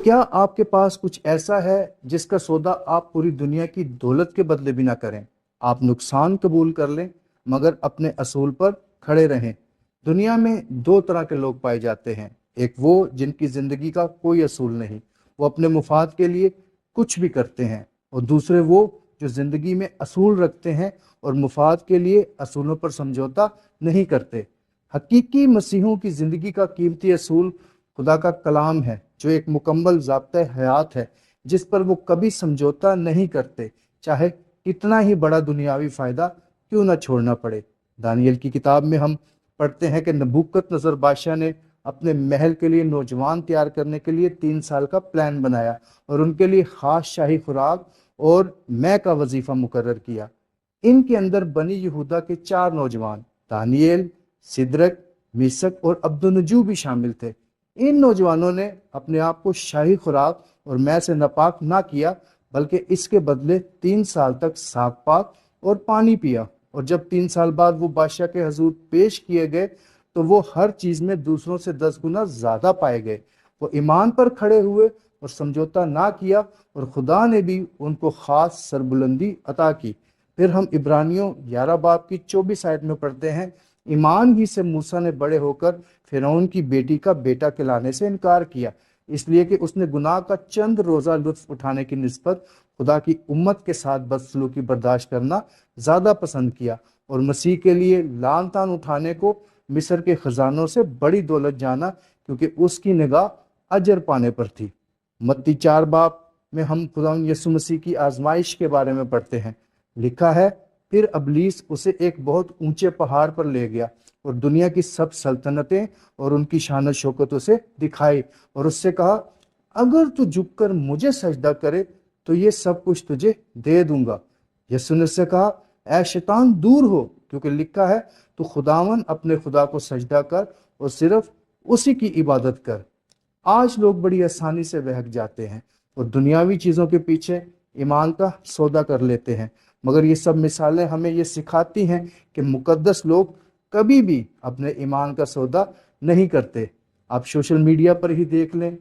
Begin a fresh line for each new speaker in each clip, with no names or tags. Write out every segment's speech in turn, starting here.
क्या आपके पास कुछ ऐसा है जिसका सौदा आप पूरी दुनिया की दौलत के बदले भी ना करें? आप नुकसान कबूल कर लें मगर अपने असूल पर खड़े रहें। दुनिया में दो तरह के लोग पाए जाते हैं। एक वो जिनकी जिंदगी का कोई असूल नहीं, वो अपने मुफाद के लिए कुछ भी करते हैं, और दूसरे वो जो जिंदगी में असूल रखते हैं और मुफाद के लिए असूलों पर समझौता नहीं करते। हकीकी मसीहों की जिंदगी का कीमती असूल खुदा का कलाम है, जो एक मुकम्मल ज़ाब्ता हयात है जिस पर वो कभी समझौता नहीं करते, चाहे कितना ही बड़ा दुनियावी फ़ायदा क्यों ना छोड़ना पड़े। दानियल की किताब में हम पढ़ते हैं कि नबूकदनेस्सर बादशाह ने अपने महल के लिए नौजवान तैयार करने के लिए 3 साल का प्लान बनाया और उनके लिए खास शाही खुराक और मै का वजीफा मुकर्रर किया। इनके अंदर बनी यहूदा के 4 नौजवान दानियल, सिदरक, मीसक और अब्दुन्नजू भी शामिल थे। इन नौजवानों ने अपने आप को शाही खुराक और मै से नापाक ना किया, बल्कि इसके बदले 3 साल तक साग पाक और पानी पिया। और जब 3 साल बाद वो बादशाह के हजूर पेश किए गए तो वो हर चीज में दूसरों से 10 गुना ज्यादा पाए गए। वो ईमान पर खड़े हुए और समझौता ना किया, और खुदा ने भी उनको खास सरबुलंदी अता की। फिर हम इब्रानियों 11 बाब की 24 आयत में पढ़ते हैं, ईमान ही से मूसा ने बड़े होकर फिरौन की बेटी का बेटा कहलाने से इनकार किया, इसलिए कि उसने गुनाह का चंद रोजा लुत्फ उठाने की निस्बत खुदा की उम्मत के साथ बदसलूकी बर्दाश्त करना ज्यादा पसंद किया, और मसीह के लिए लान तान उठाने को मिस्र के खजानों से बड़ी दौलत जाना, क्योंकि उसकी निगाह अजर पाने पर थी। मत्ती 4 बाब में हम खुदा यीशु मसीह की आजमाइश के बारे में पढ़ते हैं। लिखा है, फिर अबलीस उसे एक बहुत ऊंचे पहाड़ पर ले गया और दुनिया की सब सल्तनतें और उनकी शान शौकत उसे दिखाई, और उससे कहा, अगर तू झुककर मुझे सजदा करे तो ये सब कुछ तुझे दे दूंगा। यीशु ने उससे कहा, ऐ शैतान दूर हो, क्योंकि लिखा है, तू खुदावन अपने खुदा को सजदा कर और सिर्फ उसी की इबादत कर। आज लोग बड़ी आसानी से बहक जाते हैं और दुनियावी चीजों के पीछे ईमान का सौदा कर लेते हैं, मगर ये सब मिसालें हमें ये सिखाती हैं कि मुकद्दस लोग कभी भी अपने ईमान का सौदा नहीं करते। आप सोशल मीडिया पर ही देख लें,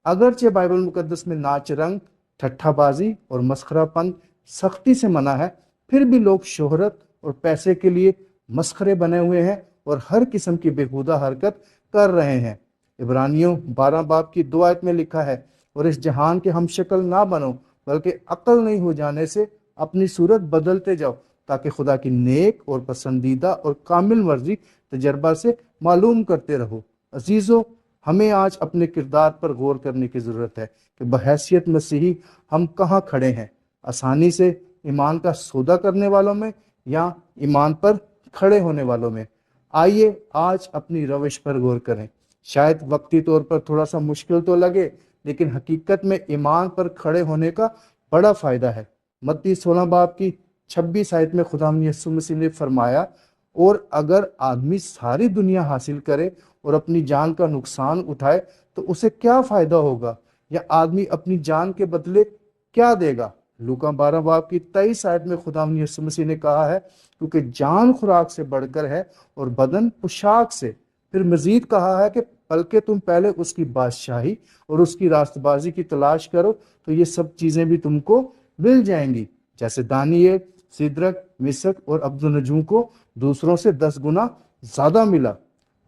अगरचे बाइबल मुकद्दस में नाच रंग, ठट्ठाबाजी और मस्खरापन सख्ती से मना है, फिर भी लोग शोहरत और पैसे के लिए मस्खरे बने हुए हैं और हर किस्म की बेहुदा हरकत कर रहे हैं। इब्रानियों 12 बाब की 2 आयत में लिखा है, और इस जहान के हम शक्ल ना बनो, बल्कि अक्ल नहीं हो जाने से अपनी सूरत बदलते जाओ, ताकि खुदा की नेक और पसंदीदा और कामिल मर्जी तजर्बा से मालूम करते रहो। अजीजों, हमें आज अपने किरदार पर गौर करने की ज़रूरत है कि बहैसियत मसीही हम कहाँ खड़े हैं, आसानी से ईमान का सौदा करने वालों में या ईमान पर खड़े होने वालों में। आइए आज अपनी रविश पर गौर करें। शायद वक्ती तौर पर थोड़ा सा मुश्किल तो लगे, लेकिन हकीकत में ईमान पर खड़े होने का बड़ा फायदा है। मत्ती 16 बाब की 26 आयत में खुदा यीशु मसीह ने फरमाया, और अगर आदमी सारी दुनिया हासिल करे और अपनी जान का नुकसान उठाए तो उसे क्या फायदा होगा, या आदमी अपनी जान के बदले क्या देगा। लूका 12 बाब की 23 आयत में खुदा यीशु मसीह ने कहा है, क्योंकि जान खुराक से बढ़कर है और बदन पोशाक से। फिर मजीद कहा है कि बल्कि तुम पहले उसकी बादशाही और उसकी रास्तबाजी की तलाश करो तो ये सब चीजें भी तुमको मिल जाएंगी, जैसे दानियल, सिदरक, मिसक और अब्दुन्नजू को दूसरों से 10 गुना ज्यादा मिला।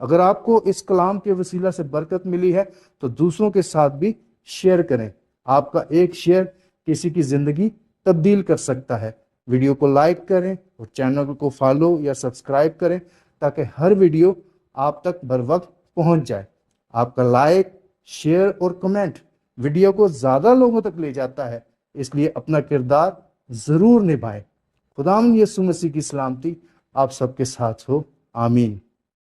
अगर आपको इस कलाम के वसीला से बरकत मिली है तो दूसरों के साथ भी शेयर करें। आपका एक शेयर किसी की जिंदगी तब्दील कर सकता है। वीडियो को लाइक करें और चैनल को फॉलो या सब्सक्राइब करें, ताकि हर वीडियो आप तक बर वक्त पहुंच जाए। आपका लाइक, शेयर और कमेंट वीडियो को ज्यादा लोगों तक ले जाता है, इसलिए अपना किरदार जरूर निभाएं। खुदावंद यीशु मसीह की सलामती आप सबके साथ हो। आमीन।